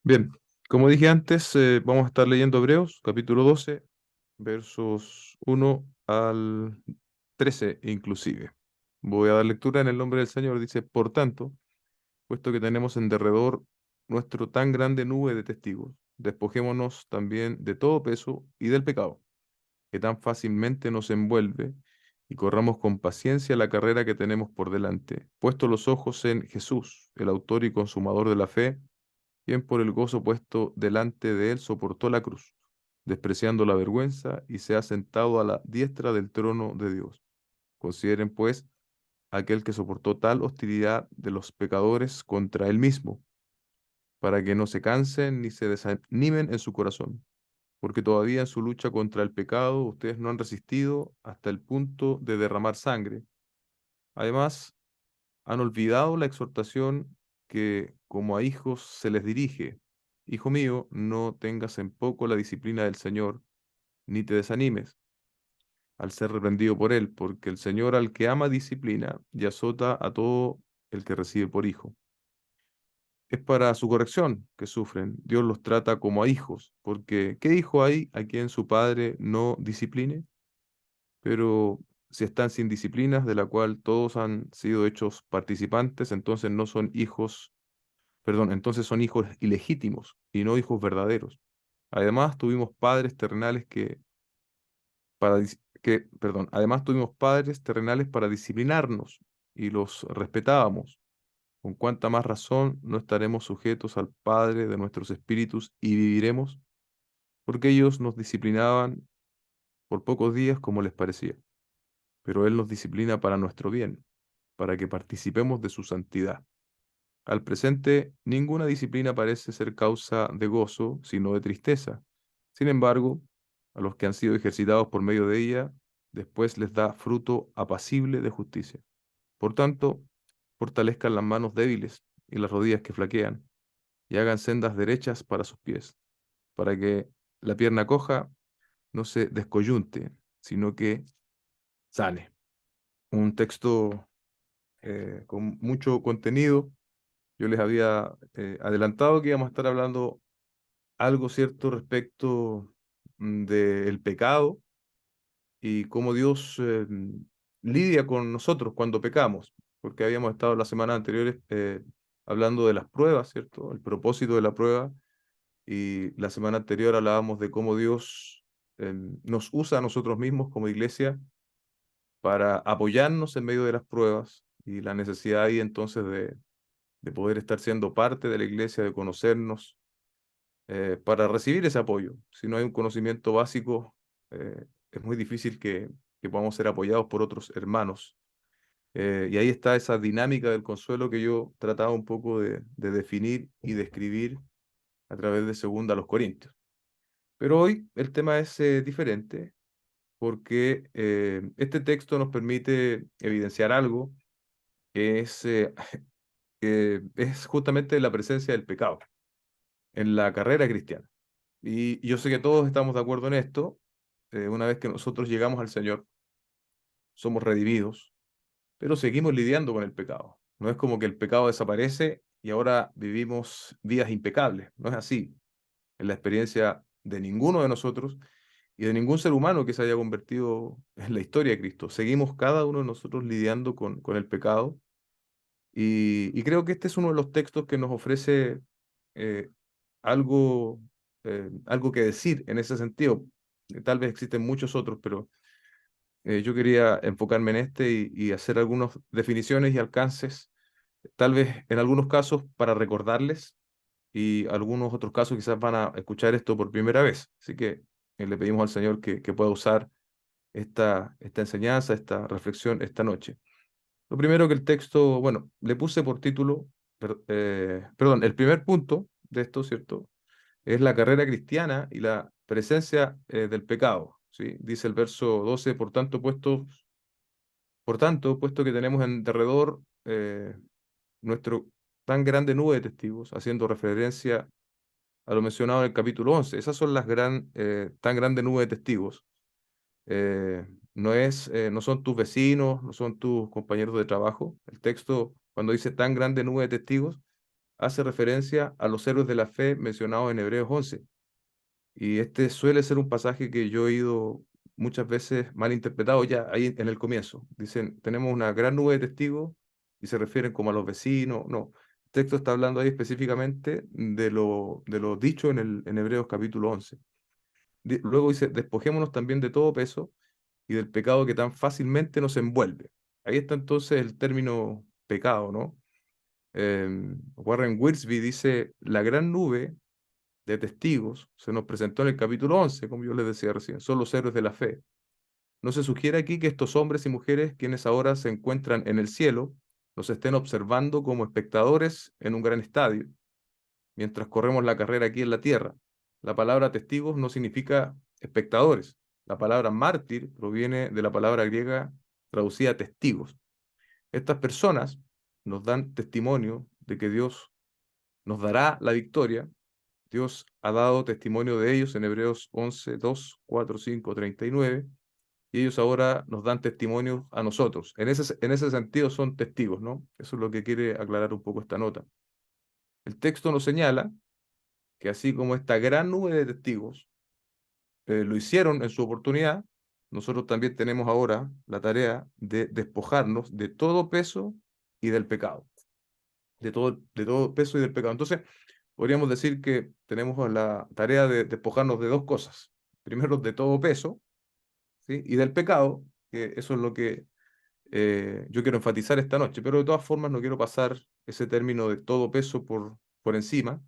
Bien, como dije antes, vamos a estar leyendo Hebreos, capítulo 12, versos 1 al 13 inclusive. Voy a dar lectura en el nombre del Señor. Dice, por tanto, puesto que tenemos en derredor nuestro tan grande nube de testigos, despojémonos también de todo peso y del pecado, que tan fácilmente nos envuelve, y corramos con paciencia la carrera que tenemos por delante, puesto los ojos en Jesús, el autor y consumador de la fe, quien por el gozo puesto delante de él soportó la cruz, despreciando la vergüenza, y se ha sentado a la diestra del trono de Dios. Consideren, pues, aquel que soportó tal hostilidad de los pecadores contra él mismo, para que no se cansen ni se desanimen en su corazón, porque todavía en su lucha contra el pecado ustedes no han resistido hasta el punto de derramar sangre. Además, han olvidado la exhortación que como a hijos se les dirige. Hijo mío, no tengas en poco la disciplina del Señor, ni te desanimes al ser reprendido por él, porque el Señor al que ama disciplina y azota a todo el que recibe por hijo. Es para su corrección que sufren. Dios los trata como a hijos, porque ¿qué hijo hay a quien su padre no discipline? Pero si están sin disciplinas, de la cual todos han sido hechos participantes, entonces no son hijos, perdón, entonces son hijos ilegítimos y no hijos verdaderos. Además, tuvimos padres terrenales además tuvimos padres terrenales para disciplinarnos y los respetábamos. Con cuánta más razón no estaremos sujetos al Padre de nuestros espíritus y viviremos, porque ellos nos disciplinaban por pocos días como les parecía, pero Él nos disciplina para nuestro bien, para que participemos de su santidad. Al presente, ninguna disciplina parece ser causa de gozo, sino de tristeza. Sin embargo, a los que han sido ejercitados por medio de ella, después les da fruto apacible de justicia. Por tanto, fortalezcan las manos débiles y las rodillas que flaquean, y hagan sendas derechas para sus pies, para que la pierna coja no se descoyunte, sino que sane. Un texto con mucho contenido. Yo les había adelantado que íbamos a estar hablando algo cierto respecto del pecado y cómo Dios lidia con nosotros cuando pecamos, porque habíamos estado las semanas anteriores hablando de las pruebas, ¿cierto? El propósito de la prueba, y la semana anterior hablábamos de cómo Dios nos usa a nosotros mismos como iglesia para apoyarnos en medio de las pruebas, y la necesidad ahí entonces de poder estar siendo parte de la iglesia, de conocernos, para recibir ese apoyo. Si no hay un conocimiento básico, es muy difícil que podamos ser apoyados por otros hermanos. Y ahí está esa dinámica del consuelo que yo trataba un poco de definir y describir a través de Segunda a los Corintios. Pero hoy el tema es diferente, porque este texto nos permite evidenciar algo que que es justamente la presencia del pecado en la carrera cristiana. Y yo sé que todos estamos de acuerdo en esto. Una vez que nosotros llegamos al Señor, somos redimidos, pero seguimos lidiando con el pecado. No es como que el pecado desaparece y ahora vivimos vidas impecables. No es así. En la experiencia de ninguno de nosotros y de ningún ser humano que se haya convertido en la historia de Cristo. Seguimos cada uno de nosotros lidiando con el pecado. Y creo que este es uno de los textos que nos ofrece eh, algo, algo que decir en ese sentido. Tal vez existen muchos otros, pero yo quería enfocarme en este y hacer algunas definiciones y alcances, tal vez en algunos casos para recordarles, y algunos otros casos quizás van a escuchar esto por primera vez. Así que le pedimos al Señor que pueda usar esta enseñanza, esta reflexión esta noche. Lo primero que el texto, bueno, le puse por título, perdón, el primer punto de esto, ¿cierto? Es la carrera cristiana y la presencia del pecado, ¿sí? Dice el verso 12, puesto que tenemos en derredor nuestro tan grande nube de testigos, haciendo referencia a lo mencionado en el capítulo 11. Esas son tan grande nube de testigos. No son tus vecinos, no son tus compañeros de trabajo. El texto, cuando dice tan grande nube de testigos, hace referencia a los héroes de la fe mencionados en Hebreos 11. Y este suele ser un pasaje que yo he oído muchas veces mal interpretado ya ahí en el comienzo. Dicen, tenemos una gran nube de testigos y se refieren como a los vecinos. No, el texto está hablando ahí específicamente de lo dicho en Hebreos capítulo 11. Luego dice, despojémonos también de todo peso y del pecado que tan fácilmente nos envuelve. Ahí está entonces el término pecado, ¿no? Warren Wiersbe dice, la gran nube de testigos se nos presentó en el capítulo 11, como yo les decía recién, son los héroes de la fe. No se sugiere aquí que estos hombres y mujeres, quienes ahora se encuentran en el cielo, nos estén observando como espectadores en un gran estadio, mientras corremos la carrera aquí en la tierra. La palabra testigos no significa espectadores. La palabra mártir proviene de la palabra griega traducida testigos. Estas personas nos dan testimonio de que Dios nos dará la victoria. Dios ha dado testimonio de ellos en Hebreos 11, 2, 4, 5, 39, y ellos ahora nos dan testimonio a nosotros. En ese sentido son testigos, ¿no? Eso es lo que quiere aclarar un poco esta nota. El texto nos señala que así como esta gran nube de testigos lo hicieron en su oportunidad, nosotros también tenemos ahora la tarea de despojarnos de todo peso y del pecado, de todo peso y del pecado. Entonces, podríamos decir que tenemos la tarea de despojarnos de dos cosas. Primero, de todo peso, ¿sí? Y del pecado, que eso es lo que yo quiero enfatizar esta noche, pero de todas formas no quiero pasar ese término de todo peso por encima.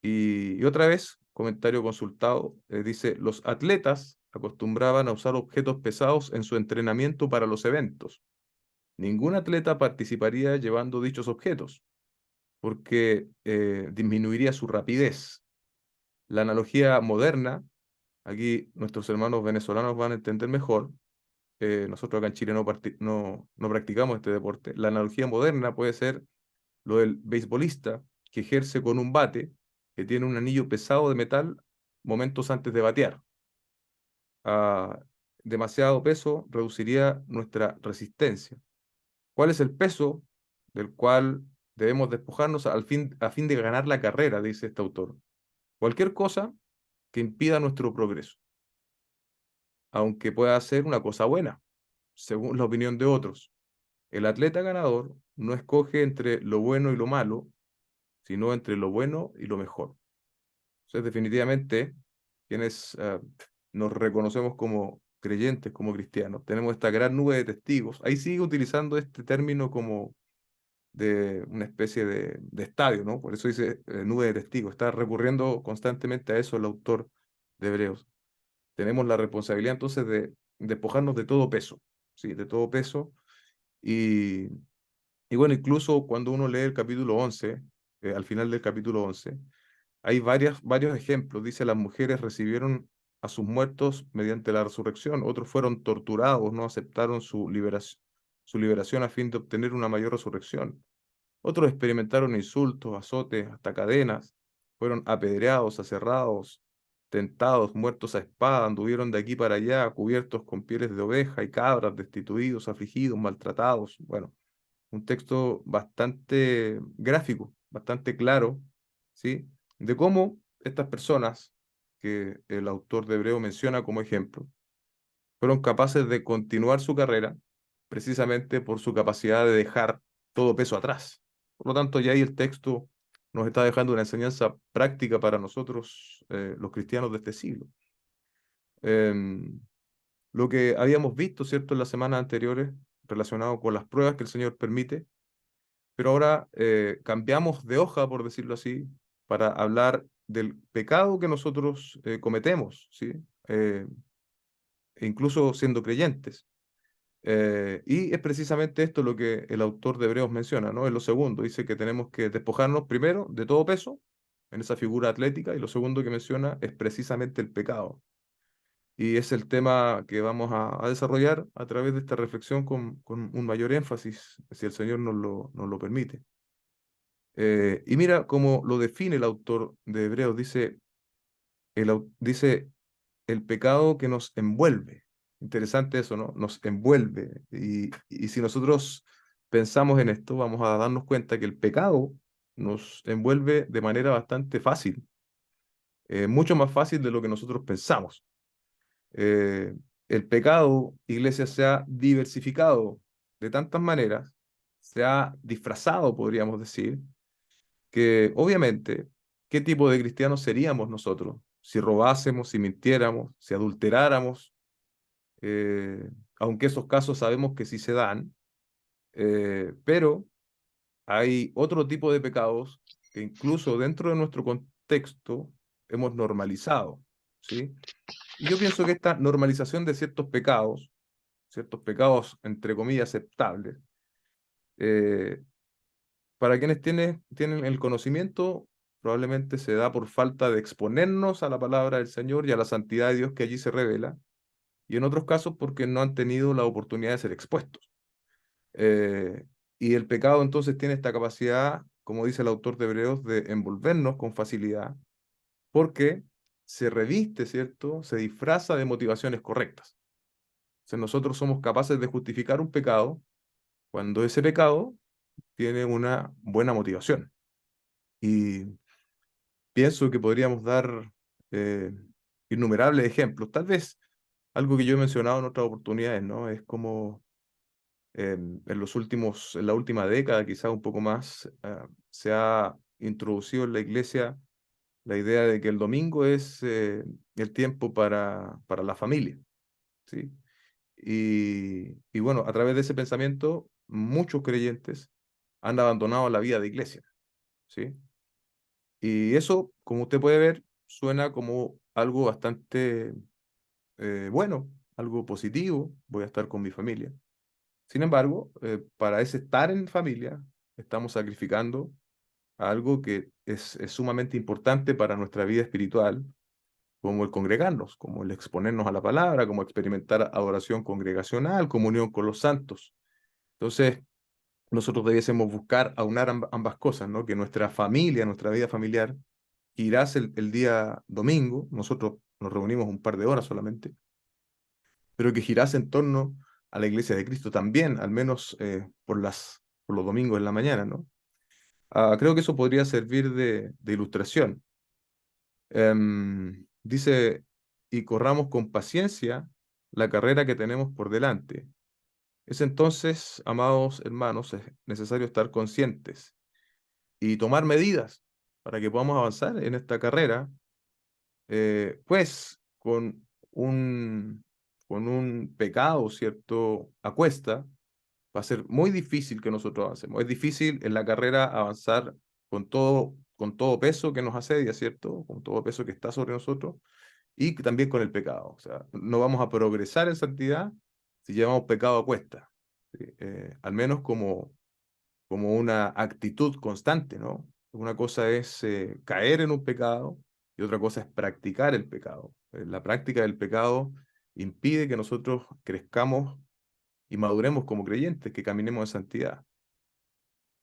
Y otra vez, comentario consultado, dice, los atletas acostumbraban a usar objetos pesados en su entrenamiento para los eventos. Ningún atleta participaría llevando dichos objetos, porque disminuiría su rapidez. La analogía moderna, aquí nuestros hermanos venezolanos van a entender mejor, nosotros acá en Chile no practicamos este deporte. La analogía moderna puede ser lo del beisbolista que ejerce con un bate que tiene un anillo pesado de metal momentos antes de batear. Ah, demasiado peso reduciría nuestra resistencia. ¿Cuál es el peso del cual debemos despojarnos a fin de ganar la carrera? Dice este autor. Cualquier cosa que impida nuestro progreso, aunque pueda ser una cosa buena, según la opinión de otros. El atleta ganador no escoge entre lo bueno y lo malo, sino entre lo bueno y lo mejor. Entonces, definitivamente, quienes nos reconocemos como creyentes, como cristianos, tenemos esta gran nube de testigos. Ahí sigue utilizando este término como de una especie de estadio, ¿no? Por eso dice nube de testigos. Está recurriendo constantemente a eso el autor de Hebreos. Tenemos la responsabilidad entonces de despojarnos de todo peso, ¿sí? De todo peso. Y, y bueno, incluso cuando uno lee el capítulo 11, al final del capítulo 11, hay varios ejemplos. Dice, las mujeres recibieron a sus muertos mediante la resurrección, otros fueron torturados, no aceptaron su liberación a fin de obtener una mayor resurrección. Otros experimentaron insultos, azotes, hasta cadenas, fueron apedreados, aserrados, tentados, muertos a espada, anduvieron de aquí para allá, cubiertos con pieles de oveja y cabras, destituidos, afligidos, maltratados. Bueno, un texto bastante gráfico, bastante claro, ¿sí? De cómo estas personas que el autor de Hebreo menciona como ejemplo, fueron capaces de continuar su carrera precisamente por su capacidad de dejar todo peso atrás. Por lo tanto, ya ahí el texto nos está dejando una enseñanza práctica para nosotros, los cristianos de este siglo. Em, lo que habíamos visto, ¿cierto?, en las semanas anteriores, relacionado con las pruebas que el Señor permite, pero ahora cambiamos de hoja, por decirlo así, para hablar del pecado que nosotros cometemos, ¿sí? Eh, e incluso siendo creyentes. Y es precisamente esto lo que el autor de Hebreos menciona, ¿no? En lo segundo, dice que tenemos que despojarnos primero de todo peso en esa figura atlética, y lo segundo que menciona es precisamente el pecado. Y es el tema que vamos a desarrollar a través de esta reflexión con un mayor énfasis, si el Señor nos lo permite. Y mira cómo lo define el autor de Hebreos, dice el pecado que nos envuelve. Interesante eso, ¿no? Nos envuelve. Y si nosotros pensamos en esto, vamos a darnos cuenta que el pecado nos envuelve de manera bastante fácil, mucho más fácil de lo que nosotros pensamos. Eh, el pecado, iglesia, se ha diversificado de tantas maneras, se ha disfrazado, podríamos decir, que obviamente, ¿qué tipo de cristianos seríamos nosotros si robásemos, si mintiéramos, si adulteráramos? Eh, Aunque esos casos sabemos que sí se dan, pero hay otro tipo de pecados que incluso dentro de nuestro contexto hemos normalizado, ¿sí? Y yo pienso que esta normalización de ciertos pecados entre comillas aceptables, eh, para quienes tienen el conocimiento, probablemente se da por falta de exponernos a la palabra del Señor y a la santidad de Dios que allí se revela, y en otros casos porque no han tenido la oportunidad de ser expuestos. Eh, y el pecado entonces tiene esta capacidad, como dice el autor de Hebreos, de envolvernos con facilidad, porque se reviste, ¿cierto? Se disfraza de motivaciones correctas. O sea, nosotros somos capaces de justificar un pecado cuando ese pecado tiene una buena motivación. Y pienso que podríamos dar eh, innumerables ejemplos. Tal vez algo que yo he mencionado en otras oportunidades, ¿no? Es como en la última década, quizás un poco más, se ha introducido en la iglesia la idea de que el domingo es el tiempo para la familia, ¿sí? Y bueno, a través de ese pensamiento, muchos creyentes han abandonado la vida de iglesia, ¿sí? Y eso, como usted puede ver, suena como algo bastante bueno, algo positivo, voy a estar con mi familia. Sin embargo, para ese estar en familia, estamos sacrificando algo que es sumamente importante para nuestra vida espiritual, como el congregarnos, como el exponernos a la palabra, como experimentar adoración congregacional, comunión con los santos. Entonces, nosotros debiésemos buscar aunar ambas cosas, ¿no? Que nuestra familia, nuestra vida familiar, irás el día domingo, nosotros nos reunimos un par de horas solamente, pero que girase en torno a la iglesia de Cristo también, al menos por los domingos en la mañana, ¿no? Creo que eso podría servir de ilustración. Dice, y corramos con paciencia la carrera que tenemos por delante. Es entonces, amados hermanos, es necesario estar conscientes y tomar medidas para que podamos avanzar en esta carrera, pues con un pecado, ¿cierto? A cuesta, va a ser muy difícil que nosotros avancemos. Es difícil en la carrera avanzar con todo peso que nos asedia, ¿cierto? Con todo peso que está sobre nosotros y también con el pecado. O sea, no vamos a progresar en santidad si llevamos pecado a cuesta. ¿Sí? Al menos como una actitud constante, ¿no? Una cosa es caer en un pecado y otra cosa es practicar el pecado. La práctica del pecado impide que nosotros crezcamos y maduremos como creyentes, que caminemos en santidad.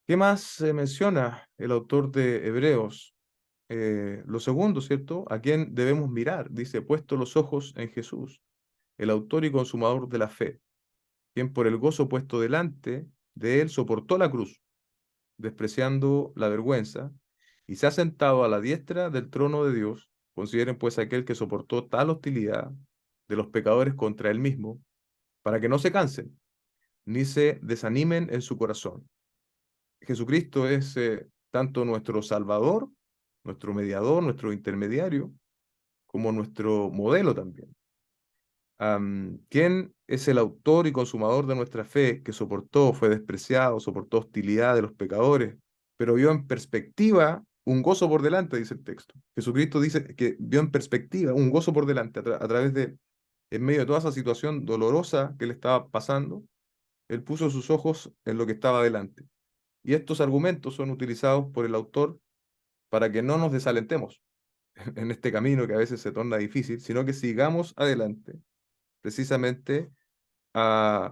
¿Qué más se menciona el autor de Hebreos? Lo segundo, ¿cierto? ¿A quién debemos mirar? Dice, puesto los ojos en Jesús, el autor y consumador de la fe, quien por el gozo puesto delante de él soportó la cruz, despreciando la vergüenza, y se ha sentado a la diestra del trono de Dios. Consideren pues aquel que soportó tal hostilidad de los pecadores contra él mismo, para que no se cansen, ni se desanimen en su corazón. Jesucristo es tanto nuestro Salvador, nuestro mediador, nuestro intermediario, como nuestro modelo también. ¿Quién es el autor y consumador de nuestra fe que soportó, fue despreciado, soportó hostilidad de los pecadores, pero vio en perspectiva un gozo por delante, dice el texto? Jesucristo dice que vio en perspectiva un gozo por delante a través de, en medio de toda esa situación dolorosa que le estaba pasando, él puso sus ojos en lo que estaba delante. Y estos argumentos son utilizados por el autor para que no nos desalentemos en este camino que a veces se torna difícil, sino que sigamos adelante, precisamente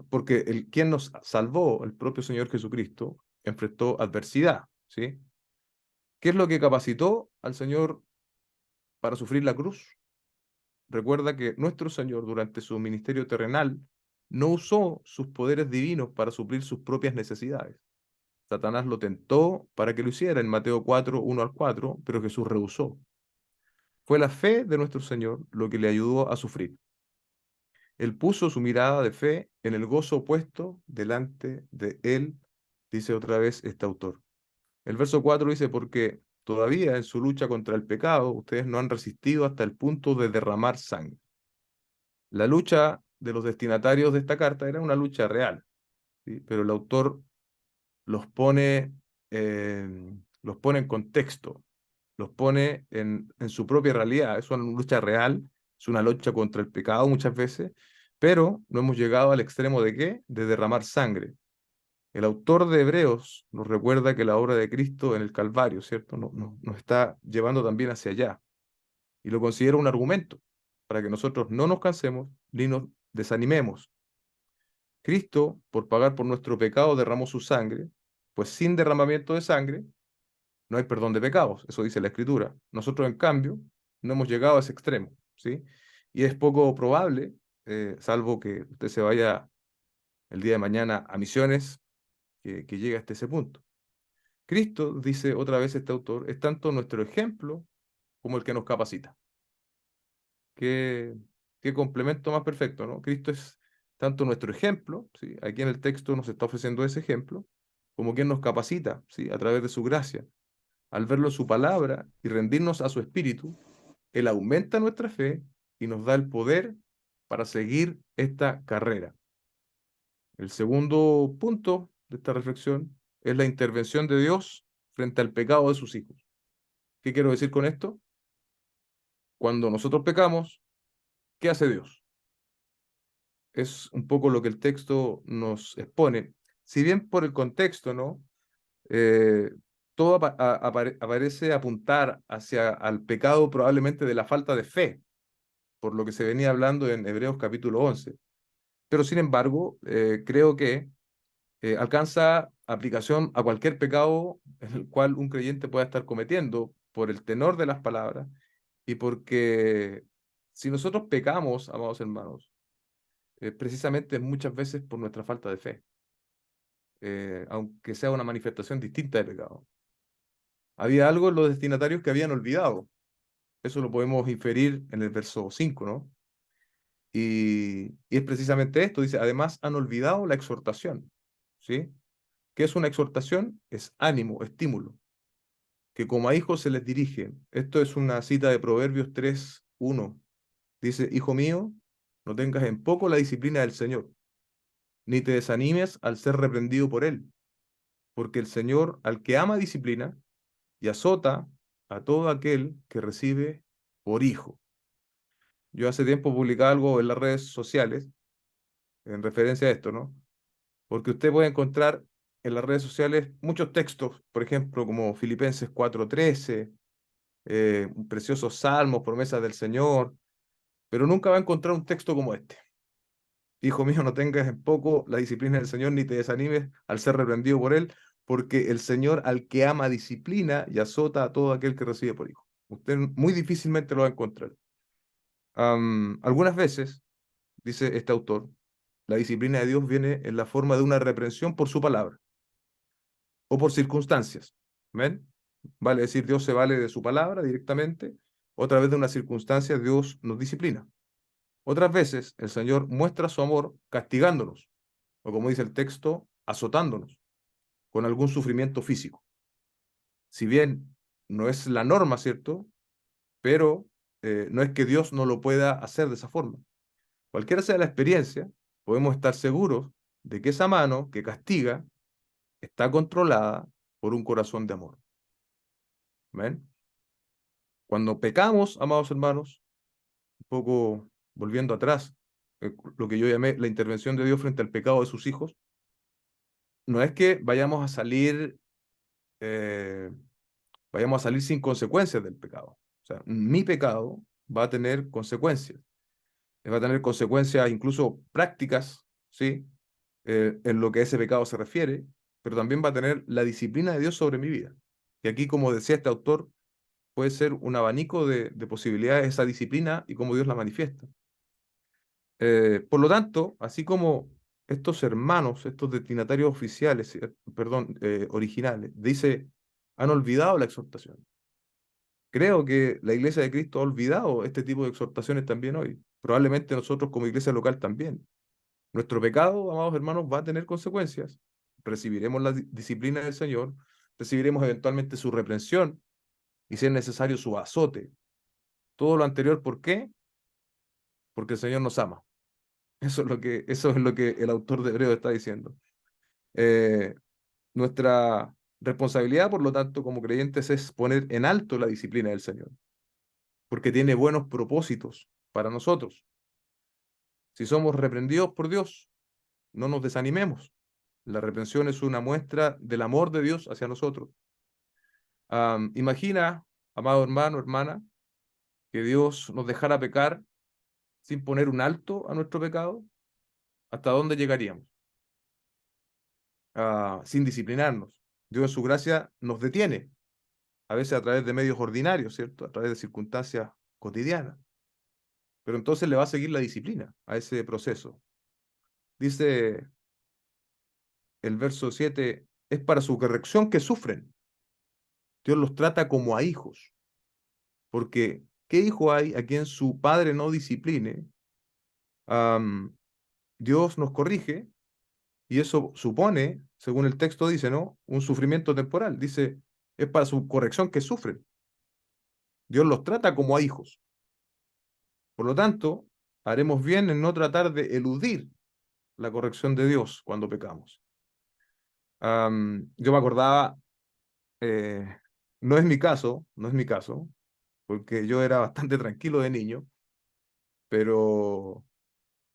porque quien nos salvó, el propio Señor Jesucristo, enfrentó adversidad, ¿sí? ¿Qué es lo que capacitó al Señor para sufrir la cruz? Recuerda que nuestro Señor durante su ministerio terrenal no usó sus poderes divinos para suplir sus propias necesidades. Satanás lo tentó para que lo hiciera en Mateo 4, 1 al 4, pero Jesús rehusó. Fue la fe de nuestro Señor lo que le ayudó a sufrir. Él puso su mirada de fe en el gozo puesto delante de él, dice otra vez este autor. El verso 4 dice, porque todavía en su lucha contra el pecado, ustedes no han resistido hasta el punto de derramar sangre. La lucha de los destinatarios de esta carta era una lucha real, ¿sí? Pero el autor los pone, los pone en contexto, los pone en su propia realidad. Es una lucha real, es una lucha contra el pecado muchas veces, pero no hemos llegado al extremo de ¿qué? De derramar sangre. El autor de Hebreos nos recuerda que la obra de Cristo en el Calvario, ¿cierto? Nos está llevando también hacia allá. Y lo considera un argumento para que nosotros no nos cansemos ni nos desanimemos. Cristo, por pagar por nuestro pecado, derramó su sangre, pues sin derramamiento de sangre no hay perdón de pecados, eso dice la Escritura. Nosotros, en cambio, no hemos llegado a ese extremo, ¿sí? Y es poco probable, salvo que usted se vaya el día de mañana a misiones, que llegue hasta ese punto. Cristo, dice otra vez este autor, es tanto nuestro ejemplo como el que nos capacita. Qué, qué complemento más perfecto, ¿no? Cristo es tanto nuestro ejemplo, ¿sí? Aquí en el texto nos está ofreciendo ese ejemplo, como quien nos capacita, ¿sí? A través de su gracia. Al verlo en su palabra y rendirnos a su espíritu, Él aumenta nuestra fe y nos da el poder para seguir esta carrera. El segundo punto de esta reflexión es la intervención de Dios frente al pecado de sus hijos. ¿Qué quiero decir con esto? Cuando nosotros pecamos, ¿qué hace Dios? Es un poco lo que el texto nos expone. Si bien por el contexto, ¿no? Eh, todo aparece apuntar hacia al pecado probablemente de la falta de fe, por lo que se venía hablando en Hebreos capítulo 11. Pero sin embargo, creo que alcanza aplicación a cualquier pecado en el cual un creyente pueda estar cometiendo por el tenor de las palabras y porque si nosotros pecamos, amados hermanos, precisamente muchas veces por nuestra falta de fe, aunque sea una manifestación distinta de pecado. Había algo en los destinatarios que habían olvidado. Eso lo podemos inferir en el verso 5, ¿no? Y es precisamente esto, dice, además han olvidado la exhortación, ¿sí? ¿Qué es una exhortación? Es ánimo, estímulo, que como a hijos se les dirige. Esto es una cita de Proverbios 3:1. Dice, hijo mío, no tengas en poco la disciplina del Señor, ni te desanimes al ser reprendido por Él, porque el Señor al que ama disciplina y azota a todo aquel que recibe por hijo. Yo hace tiempo publicaba algo en las redes sociales en referencia a esto, ¿no? Porque usted puede encontrar en las redes sociales muchos textos, por ejemplo, como Filipenses 4:13, preciosos salmos, promesas del Señor, pero nunca va a encontrar un texto como este. Hijo mío, no tengas en poco la disciplina del Señor, ni te desanimes al ser reprendido por Él, porque el Señor al que ama disciplina y azota a todo aquel que recibe por hijo. Usted muy difícilmente lo va a encontrar. Algunas veces, dice este autor, la disciplina de Dios viene en la forma de una reprensión por su palabra o por circunstancias. ¿Ven? Vale decir, Dios se vale de su palabra directamente. Otra vez de una circunstancia, Dios nos disciplina. Otras veces, el Señor muestra su amor castigándonos, o como dice el texto, azotándonos con algún sufrimiento físico. Si bien no es la norma, ¿cierto? Pero no es que Dios no lo pueda hacer de esa forma. Cualquiera sea la experiencia, podemos estar seguros de que esa mano que castiga está controlada por un corazón de amor. ¿Ven? Cuando pecamos, amados hermanos, un poco volviendo atrás, lo que yo llamé la intervención de Dios frente al pecado de sus hijos, no es que eh, vayamos a salir sin consecuencias del pecado. O sea, mi pecado va a tener consecuencias. Va a tener consecuencias incluso prácticas, ¿sí? En lo que a ese pecado se refiere, pero también va a tener la disciplina de Dios sobre mi vida. Y aquí, como decía este autor, puede ser un abanico de posibilidades esa disciplina y cómo Dios la manifiesta. Por lo tanto, así como estos hermanos, estos destinatarios oficiales, perdón, originales, dice, han olvidado la exhortación. Creo que la Iglesia de Cristo ha olvidado este tipo de exhortaciones también hoy. Probablemente nosotros como iglesia local también. Nuestro pecado, amados hermanos, va a tener consecuencias. Recibiremos la disciplina del Señor, recibiremos eventualmente su reprensión y si es necesario su azote. Todo lo anterior, ¿por qué? Porque el Señor nos ama. Eso es lo que el autor de Hebreo está diciendo. Eh, Nuestra responsabilidad, por lo tanto, como creyentes, es poner en alto la disciplina del Señor, porque tiene buenos propósitos para nosotros. Si somos reprendidos por Dios, no nos desanimemos. La reprensión es una muestra del amor de Dios hacia nosotros. Imagina, amado hermano, hermana, que Dios nos dejara pecar sin poner un alto a nuestro pecado. ¿Hasta dónde llegaríamos? Sin disciplinarnos. Dios en su gracia nos detiene, a veces a través de medios ordinarios, ¿cierto? A través de circunstancias cotidianas. Pero entonces le va a seguir la disciplina a ese proceso. Dice el verso 7, es para su corrección que sufren. Dios los trata como a hijos, porque ¿qué hijo hay a quien su padre no discipline? Am, Dios nos corrige y eso supone, según el texto dice, ¿no? Un sufrimiento temporal. Dice, es para su corrección que sufren. Dios los trata como a hijos. Por lo tanto, haremos bien en no tratar de eludir la corrección de Dios cuando pecamos. Yo me acordaba, eh, no es mi caso, no es mi caso, porque yo era bastante tranquilo de niño, pero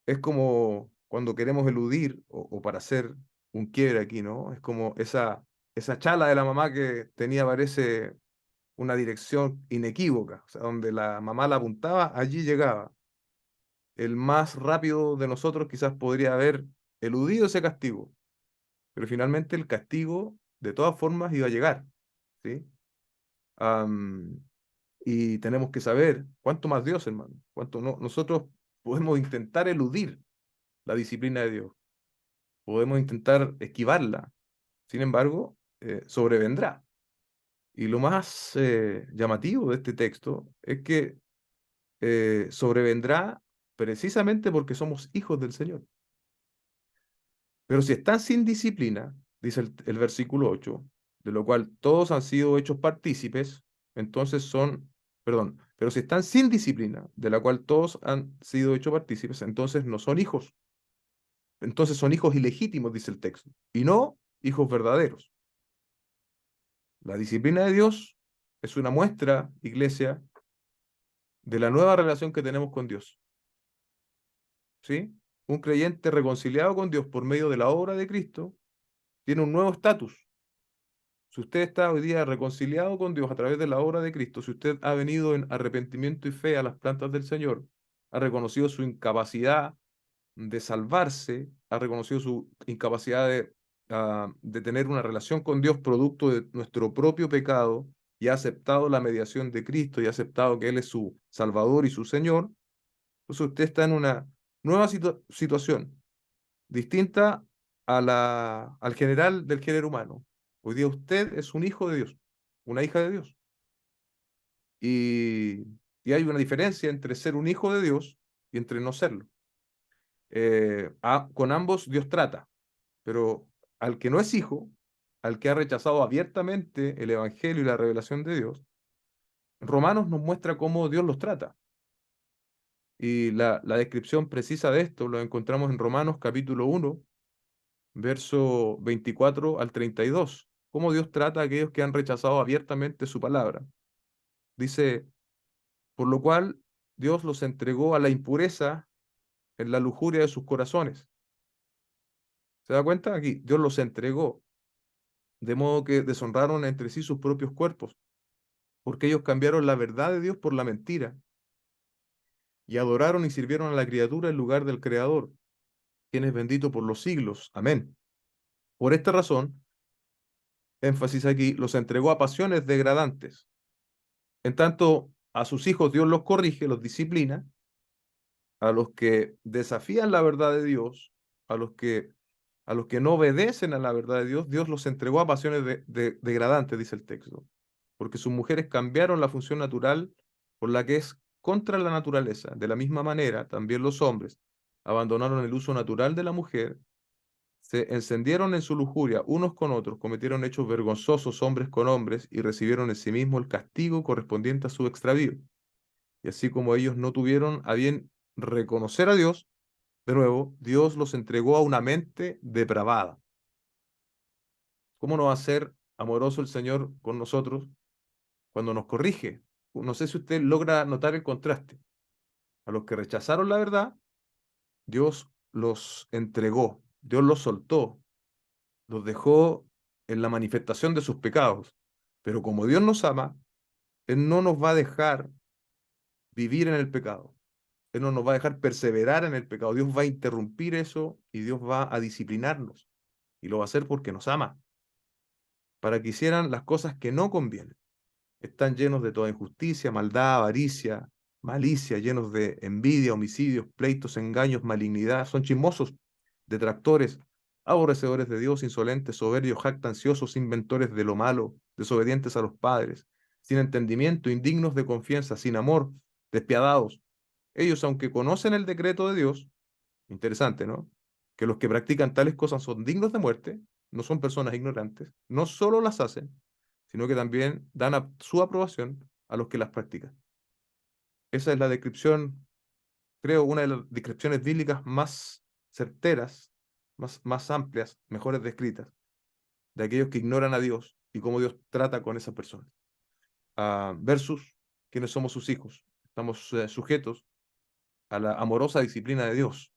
es como cuando queremos eludir o para hacer un quiebre aquí, ¿no? Es como esa chala de la mamá que tenía, parece, una dirección inequívoca, o sea, donde la mamá la apuntaba, allí llegaba. El más rápido de nosotros quizás podría haber eludido ese castigo, pero finalmente el castigo de todas formas iba a llegar, ¿sí? Am, y tenemos que saber cuánto más Dios, hermano, cuánto no, nosotros podemos intentar eludir la disciplina de Dios, podemos intentar esquivarla, sin embargo, sobrevendrá. Y lo más llamativo de este texto es que sobrevendrá precisamente porque somos hijos del Señor. Pero si están sin disciplina, dice el versículo 8, de lo cual todos han sido hechos partícipes, entonces son, perdón, pero si están sin disciplina, de la cual todos han sido hechos partícipes, entonces no son hijos. Entonces son hijos ilegítimos, dice el texto, y no hijos verdaderos. La disciplina de Dios es una muestra, iglesia, de la nueva relación que tenemos con Dios. ¿Sí? Un creyente reconciliado con Dios por medio de la obra de Cristo tiene un nuevo estatus. Si usted está hoy día reconciliado con Dios a través de la obra de Cristo, si usted ha venido en arrepentimiento y fe a las plantas del Señor, ha reconocido su incapacidad de salvarse, ha reconocido su incapacidad de tener una relación con Dios producto de nuestro propio pecado y ha aceptado la mediación de Cristo y ha aceptado que Él es su Salvador y su Señor, entonces usted está en una nueva situación distinta al general del género humano. Hoy día usted es un hijo de Dios, una hija de Dios. Y, y hay una diferencia entre ser un hijo de Dios y entre no serlo. Con ambos Dios trata, pero al que no es hijo, al que ha rechazado abiertamente el Evangelio y la revelación de Dios, Romanos nos muestra cómo Dios los trata. Y la descripción precisa de esto lo encontramos en Romanos capítulo 1, verso 24 al 32. Cómo Dios trata a aquellos que han rechazado abiertamente su palabra. Dice, por lo cual Dios los entregó a la impureza en la lujuria de sus corazones. ¿Se da cuenta? Aquí, Dios los entregó, de modo que deshonraron entre sí sus propios cuerpos, porque ellos cambiaron la verdad de Dios por la mentira, y adoraron y sirvieron a la criatura en lugar del Creador, quien es bendito por los siglos. Amén. Por esta razón, énfasis aquí, los entregó a pasiones degradantes. En tanto, a sus hijos Dios los corrige, los disciplina, a los que desafían la verdad de Dios, a los que no obedecen a la verdad de Dios, Dios los entregó a pasiones degradantes, dice el texto, porque sus mujeres cambiaron la función natural por la que es contra la naturaleza. De la misma manera, también los hombres abandonaron el uso natural de la mujer, se encendieron en su lujuria unos con otros, cometieron hechos vergonzosos hombres con hombres y recibieron en sí mismo el castigo correspondiente a su extravío. Y así como ellos no tuvieron a bien reconocer a Dios, de nuevo, Dios los entregó a una mente depravada. ¿Cómo no va a ser amoroso el Señor con nosotros cuando nos corrige? No sé si usted logra notar el contraste. A los que rechazaron la verdad, Dios los entregó, Dios los soltó, los dejó en la manifestación de sus pecados. Pero como Dios nos ama, Él no nos va a dejar vivir en el pecado. Él no nos va a dejar perseverar en el pecado. Dios va a interrumpir eso y Dios va a disciplinarnos. Y lo va a hacer porque nos ama, para que hicieran las cosas que no convienen. Están llenos de toda injusticia, maldad, avaricia, malicia, llenos de envidia, homicidios, pleitos, engaños, malignidad. Son chismosos, detractores, aborrecedores de Dios, insolentes, soberbios, jactanciosos, inventores de lo malo, desobedientes a los padres, sin entendimiento, indignos de confianza, sin amor, despiadados. Ellos, aunque conocen el decreto de Dios, interesante, ¿no? Que los que practican tales cosas son dignos de muerte, no son personas ignorantes, no solo las hacen, sino que también dan su aprobación a los que las practican. Esa es la descripción, creo, una de las descripciones bíblicas más certeras, más amplias, mejores descritas, de aquellos que ignoran a Dios y cómo Dios trata con esas personas. Versus quienes somos sus hijos. Estamos sujetos a la amorosa disciplina de Dios.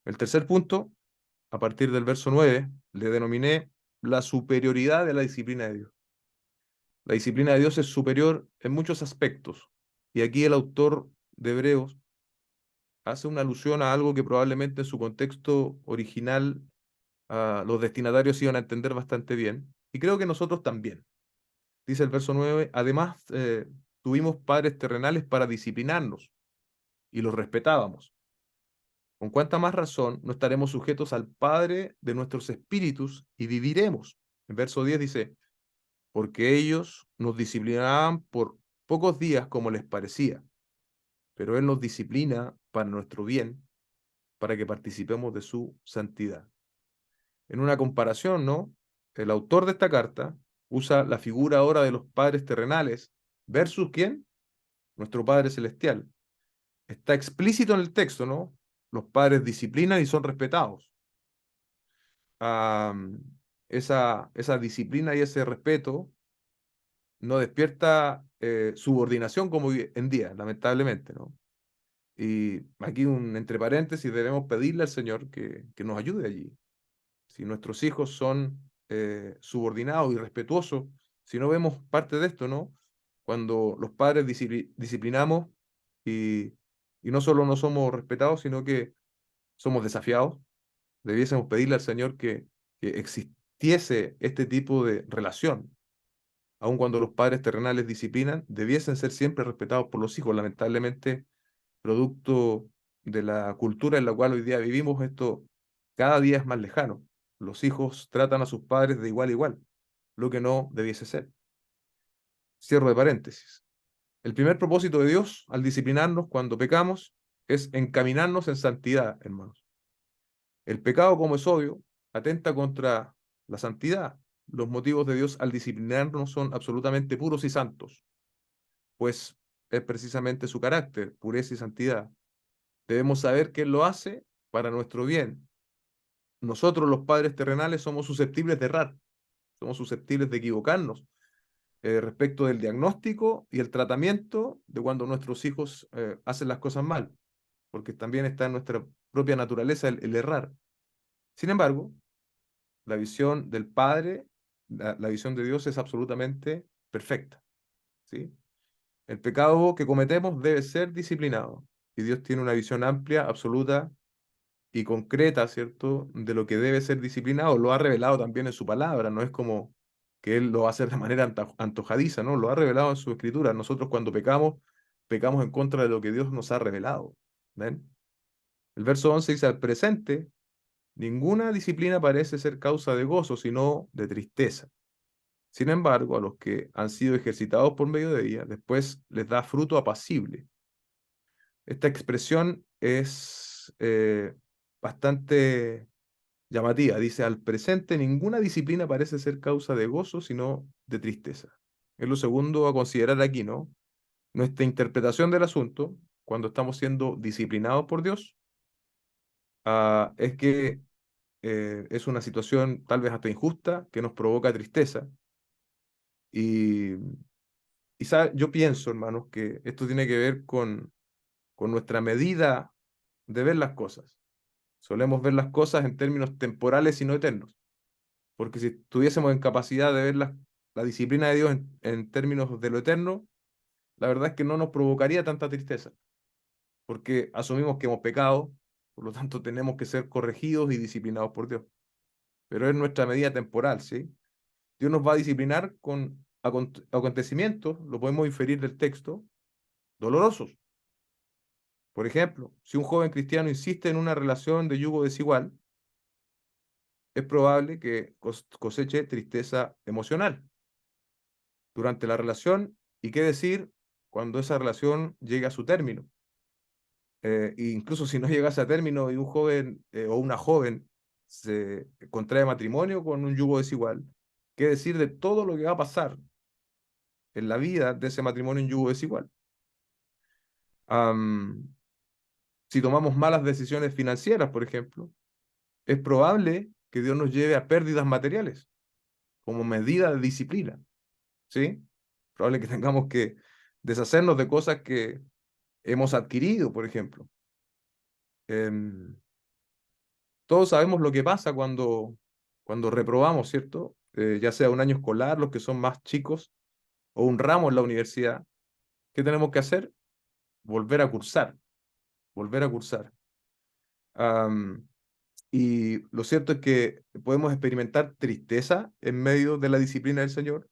El tercer punto, a partir del verso 9, le denominé la superioridad de la disciplina de Dios. La disciplina de Dios es superior en muchos aspectos. Y aquí el autor de Hebreos hace una alusión a algo que probablemente en su contexto original los destinatarios iban a entender bastante bien. Y creo que nosotros también. Dice el verso 9, además tuvimos padres terrenales para disciplinarnos y los respetábamos. ¿Con cuánta más razón no estaremos sujetos al Padre de nuestros espíritus y viviremos? En verso 10 dice, porque ellos nos disciplinaban por pocos días como les parecía, pero Él nos disciplina para nuestro bien, para que participemos de su santidad. En una comparación, ¿no? El autor de esta carta usa la figura ahora de los padres terrenales versus ¿quién? Nuestro Padre Celestial. Está explícito en el texto, ¿no? Los padres disciplinan y son respetados. Ah, esa disciplina y ese respeto no despierta subordinación como hoy en día, lamentablemente, ¿no? Y aquí entre paréntesis debemos pedirle al Señor que nos ayude allí. Si nuestros hijos son subordinados y respetuosos, si no vemos parte de esto, ¿no? Cuando los padres disciplinamos y, y no solo no somos respetados, sino que somos desafiados, debiésemos pedirle al Señor que existiese este tipo de relación. Aun cuando los padres terrenales disciplinan, debiesen ser siempre respetados por los hijos. Lamentablemente, producto de la cultura en la cual hoy día vivimos, esto cada día es más lejano. Los hijos tratan a sus padres de igual a igual, lo que no debiese ser. Cierro de paréntesis. El primer propósito de Dios al disciplinarnos cuando pecamos es encaminarnos en santidad, hermanos. El pecado, como es obvio, atenta contra la santidad. Los motivos de Dios al disciplinarnos son absolutamente puros y santos, pues es precisamente su carácter, pureza y santidad. Debemos saber que Él lo hace para nuestro bien. Nosotros, los padres terrenales, somos susceptibles de errar, somos susceptibles de equivocarnos respecto del diagnóstico y el tratamiento de cuando nuestros hijos hacen las cosas mal, porque también está en nuestra propia naturaleza el errar. Sin embargo, la visión del Padre, la visión de Dios es absolutamente perfecta, ¿sí? El pecado que cometemos debe ser disciplinado y Dios tiene una visión amplia, absoluta y concreta, ¿cierto?, de lo que debe ser disciplinado. Lo ha revelado también en su palabra, no es como que Él lo va a hacer de manera antojadiza, ¿no? Lo ha revelado en su escritura. Nosotros cuando pecamos, pecamos en contra de lo que Dios nos ha revelado. ¿Ven? El verso 11 dice, al presente Ninguna disciplina parece ser causa de gozo, sino de tristeza. Sin embargo, a los que han sido ejercitados por medio de ella, después les da fruto apacible. Esta expresión es bastante llamativa. Dice, al presente ninguna disciplina parece ser causa de gozo, sino de tristeza. Es lo segundo a considerar aquí, ¿no? Nuestra interpretación del asunto, cuando estamos siendo disciplinados por Dios, es que es una situación tal vez hasta injusta, que nos provoca tristeza. Y, yo pienso, hermanos, que esto tiene que ver con nuestra medida de ver las cosas. Solemos ver las cosas en términos temporales y no eternos, porque si tuviésemos en capacidad de ver la disciplina de Dios en términos de lo eterno, la verdad es que no nos provocaría tanta tristeza, porque asumimos que hemos pecado, por lo tanto tenemos que ser corregidos y disciplinados por Dios. Pero es nuestra medida temporal, ¿sí? Dios nos va a disciplinar con acontecimientos, lo podemos inferir del texto, dolorosos. Por ejemplo, si un joven cristiano insiste en una relación de yugo desigual, es probable que coseche tristeza emocional durante la relación y qué decir cuando esa relación llegue a su término. E incluso si no llegase a término y un joven o una joven se contrae matrimonio con un yugo desigual, qué decir de todo lo que va a pasar en la vida de ese matrimonio en yugo desigual. Am, si tomamos malas decisiones financieras, por ejemplo, es probable que Dios nos lleve a pérdidas materiales como medida de disciplina, ¿sí? Probable que tengamos que deshacernos de cosas que hemos adquirido, por ejemplo. Em, todos sabemos lo que pasa cuando reprobamos, ¿cierto? Ya sea un año escolar, los que son más chicos, o un ramo en la universidad. ¿Qué tenemos que hacer? Volver a cursar, volver a cursar. Am, y lo cierto es que podemos experimentar tristeza en medio de la disciplina del Señor,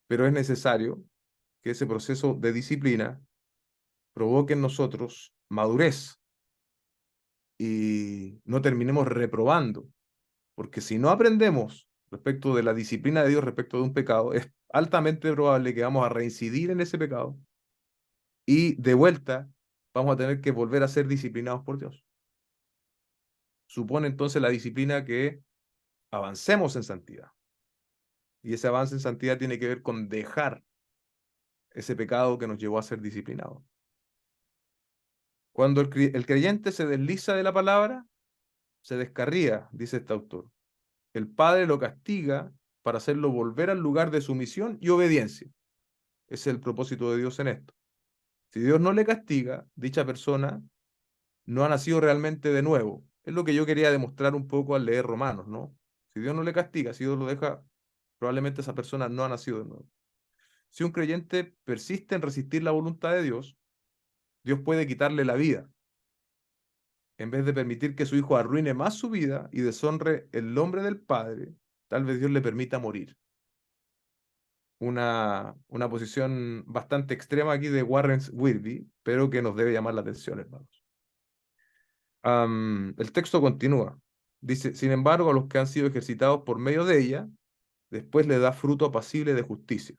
pero es necesario que ese proceso de disciplina provoque en nosotros madurez y no terminemos reprobando, porque si no aprendemos respecto de la disciplina de Dios respecto de un pecado, es altamente probable que vamos a reincidir en ese pecado y de vuelta vamos a tener que volver a ser disciplinados por Dios. Supone entonces la disciplina que avancemos en santidad. Y ese avance en santidad tiene que ver con dejar ese pecado que nos llevó a ser disciplinados. Cuando el creyente se desliza de la palabra, se descarría, dice este autor. El Padre lo castiga para hacerlo volver al lugar de sumisión y obediencia. Ese es el propósito de Dios en esto. Si Dios no le castiga, dicha persona no ha nacido realmente de nuevo. Es lo que yo quería demostrar un poco al leer Romanos, ¿no? Si Dios no le castiga, si Dios lo deja, probablemente esa persona no ha nacido de nuevo. Si un creyente persiste en resistir la voluntad de Dios, Dios puede quitarle la vida, en vez de permitir que su hijo arruine más su vida y deshonre el nombre del Padre, tal vez Dios le permita morir. Una posición bastante extrema aquí de Warren Wilby, pero que nos debe llamar la atención, hermanos. El texto continúa. Dice, sin embargo, a los que han sido ejercitados por medio de ella, después le da fruto apacible de justicia.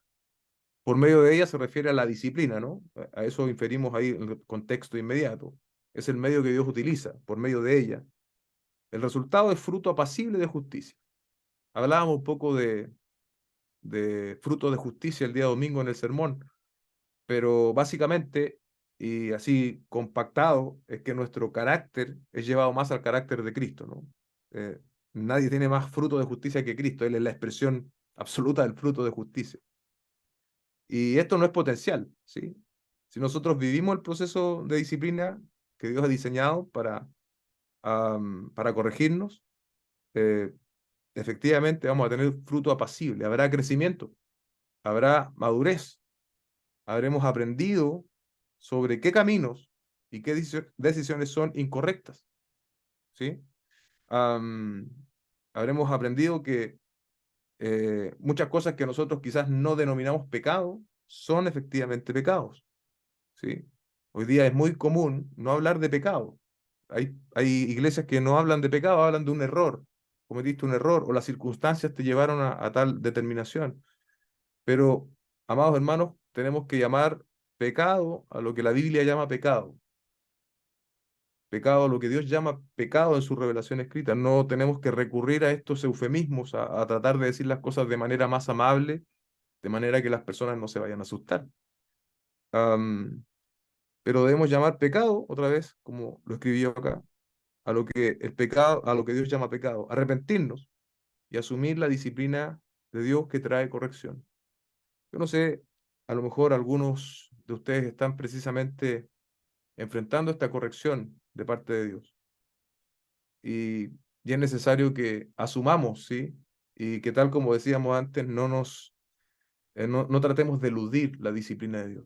Por medio de ella se refiere a la disciplina, ¿no? A eso inferimos ahí el contexto inmediato. Es el medio que Dios utiliza, por medio de ella. El resultado es fruto apacible de justicia. Hablábamos un poco de fruto de justicia el día domingo en el sermón, pero básicamente, y así compactado, es que nuestro carácter es llevado más al carácter de Cristo, ¿no? Eh, nadie tiene más fruto de justicia que Cristo, Él es la expresión absoluta del fruto de justicia. Y esto no es potencial, ¿sí? Si nosotros vivimos el proceso de disciplina que Dios ha diseñado para corregirnos, eh, efectivamente vamos a tener fruto apacible, habrá crecimiento, habrá madurez, habremos aprendido sobre qué caminos y qué decisiones son incorrectas, ¿sí? Am, habremos aprendido que muchas cosas que nosotros quizás no denominamos pecado son efectivamente pecados, ¿sí? Hoy día es muy común no hablar de pecado, Hay iglesias que no hablan de pecado, hablan de un error. Cometiste un error o las circunstancias te llevaron a tal determinación. Pero, amados hermanos, tenemos que llamar pecado a lo que la Biblia llama pecado. Pecado a lo que Dios llama pecado en su revelación escrita. No tenemos que recurrir a estos eufemismos, a tratar de decir las cosas de manera más amable, de manera que las personas no se vayan a asustar. Am, pero debemos llamar pecado, otra vez, como lo escribí yo acá, a lo que el pecado, a lo que Dios llama pecado, arrepentirnos y asumir la disciplina de Dios que trae corrección. Yo no sé, a lo mejor algunos de ustedes están precisamente enfrentando esta corrección de parte de Dios y, y es necesario que asumamos, ¿sí? Y que tal como decíamos antes, no tratemos de eludir la disciplina de Dios.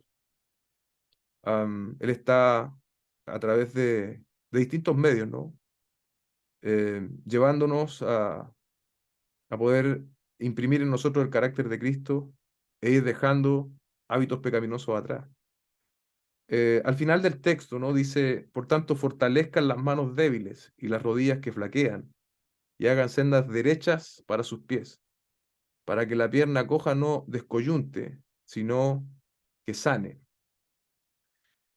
Él está a través de distintos medios, ¿no? Llevándonos a poder imprimir en nosotros el carácter de Cristo e ir dejando hábitos pecaminosos atrás. Al final del texto, ¿no? Dice, por tanto, fortalezcan las manos débiles y las rodillas que flaquean, y hagan sendas derechas para sus pies, para que la pierna coja no descoyunte, sino que sane.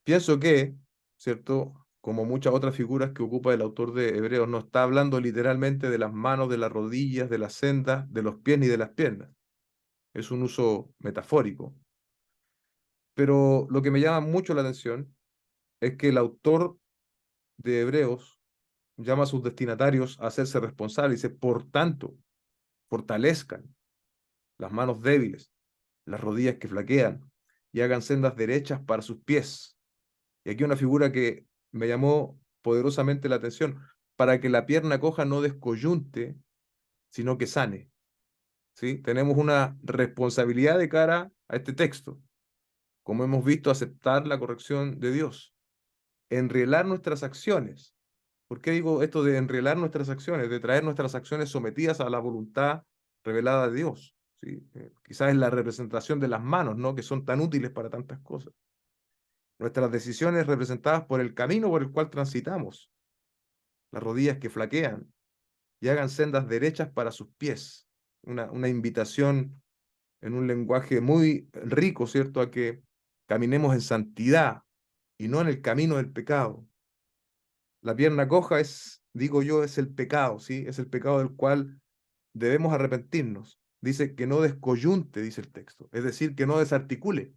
Pienso que, ¿cierto? Como muchas otras figuras que ocupa el autor de Hebreos, no está hablando literalmente de las manos, de las rodillas, de las sendas, de los pies ni de las piernas. Es un uso metafórico. Pero lo que me llama mucho la atención es que el autor de Hebreos llama a sus destinatarios a hacerse responsables. Dice, por tanto, fortalezcan las manos débiles, las rodillas que flaquean, y hagan sendas derechas para sus pies. Y aquí una figura que me llamó poderosamente la atención, para que la pierna coja no descoyunte, sino que sane. ¿Sí? Tenemos una responsabilidad de cara a este texto, como hemos visto, aceptar la corrección de Dios, enrielar nuestras acciones. ¿Por qué digo esto de enrielar nuestras acciones? De traer nuestras acciones sometidas a la voluntad revelada de Dios. ¿Sí? Quizás es la representación de las manos, ¿no? Que son tan útiles para tantas cosas. Nuestras decisiones representadas por el camino por el cual transitamos, las rodillas que flaquean y hagan sendas derechas para sus pies. Una invitación en un lenguaje muy rico, ¿cierto? A que caminemos en santidad y no en el camino del pecado. La pierna coja es, digo yo, es el pecado, ¿sí? Es el pecado del cual debemos arrepentirnos. Dice que no descoyunte, dice el texto. Es decir, que no desarticule,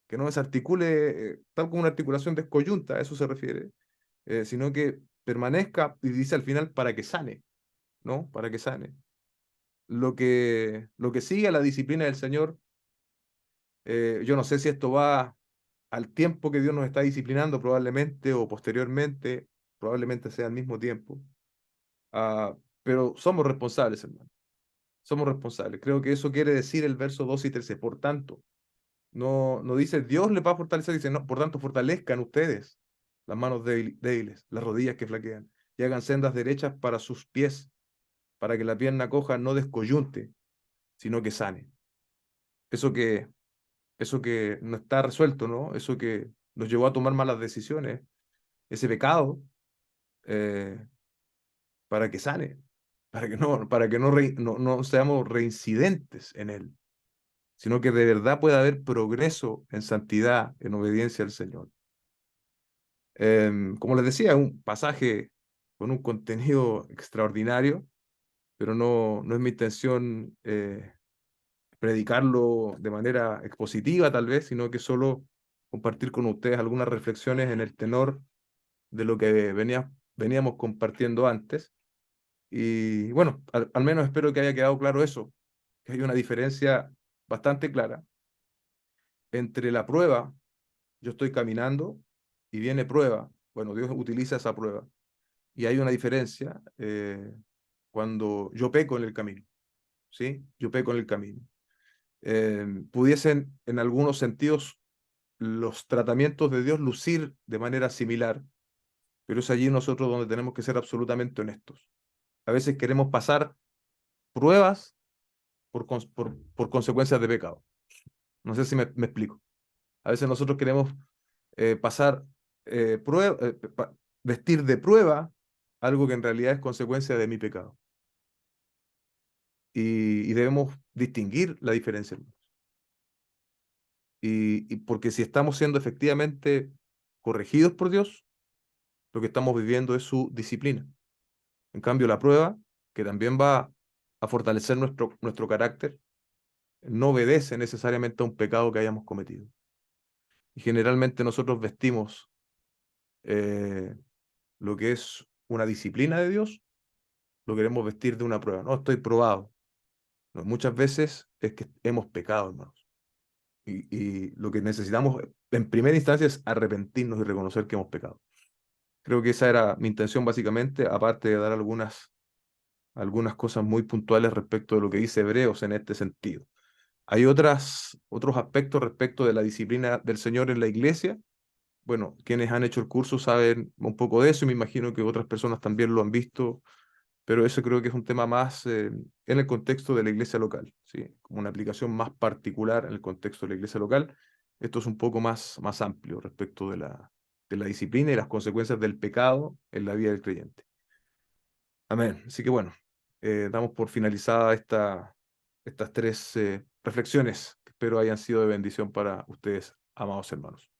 tal como una articulación descoyunta, a eso se refiere, sino que permanezca, y dice al final, para que sane, ¿no? Para que sane. Lo que sigue a la disciplina del Señor, yo no sé si esto va al tiempo que Dios nos está disciplinando, probablemente, o posteriormente, probablemente sea al mismo tiempo. Ah, pero somos responsables, hermano. Somos responsables. Creo que eso quiere decir el verso 2 y 13. Por tanto, no dice Dios les va a fortalecer, dice, no, por tanto, fortalezcan ustedes las manos débiles, las rodillas que flaquean, y hagan sendas derechas para sus pies, para que la pierna coja no descoyunte, sino que sane. Eso que, eso que no está resuelto, ¿no? Eso que nos llevó a tomar malas decisiones, ese pecado, eh, para que sane, para que no seamos reincidentes en él, sino que de verdad pueda haber progreso en santidad, en obediencia al Señor. Como les decía, un pasaje con un contenido extraordinario, pero no es mi intención predicarlo de manera expositiva tal vez, sino que solo compartir con ustedes algunas reflexiones en el tenor de lo que veníamos compartiendo antes. Y bueno, al menos espero que haya quedado claro eso, que hay una diferencia bastante clara entre la prueba, yo estoy caminando y viene prueba, bueno, Dios utiliza esa prueba, y hay una diferencia cuando yo peco en el camino, ¿sí? Yo peco en el camino. Pudiesen en algunos sentidos los tratamientos de Dios lucir de manera similar, pero es allí nosotros donde tenemos que ser absolutamente honestos. A veces queremos pasar pruebas por consecuencias de pecado. No sé si me explico. A veces nosotros queremos pasar pruebas, vestir de prueba algo que en realidad es consecuencia de mi pecado. Y debemos distinguir la diferencia, hermanos. Y porque si estamos siendo efectivamente corregidos por Dios, lo que estamos viviendo es su disciplina. En cambio, la prueba, que también va a fortalecer nuestro carácter, no obedece necesariamente a un pecado que hayamos cometido. Y generalmente nosotros vestimos eh, lo que es una disciplina de Dios, lo queremos vestir de una prueba. No, estoy probado. No, muchas veces es que hemos pecado, hermanos. Y lo que necesitamos en primera instancia es arrepentirnos y reconocer que hemos pecado. Creo que esa era mi intención básicamente, aparte de dar algunas cosas muy puntuales respecto de lo que dice Hebreos en este sentido. Hay otros aspectos respecto de la disciplina del Señor en la iglesia. Bueno, quienes han hecho el curso saben un poco de eso y me imagino que otras personas también lo han visto, pero eso creo que es un tema más en el contexto de la iglesia local, ¿sí? Como una aplicación más particular en el contexto de la iglesia local. Esto es un poco más amplio respecto de la disciplina y las consecuencias del pecado en la vida del creyente. Amén. Así que bueno, damos por finalizada estas tres reflexiones que espero hayan sido de bendición para ustedes, amados hermanos.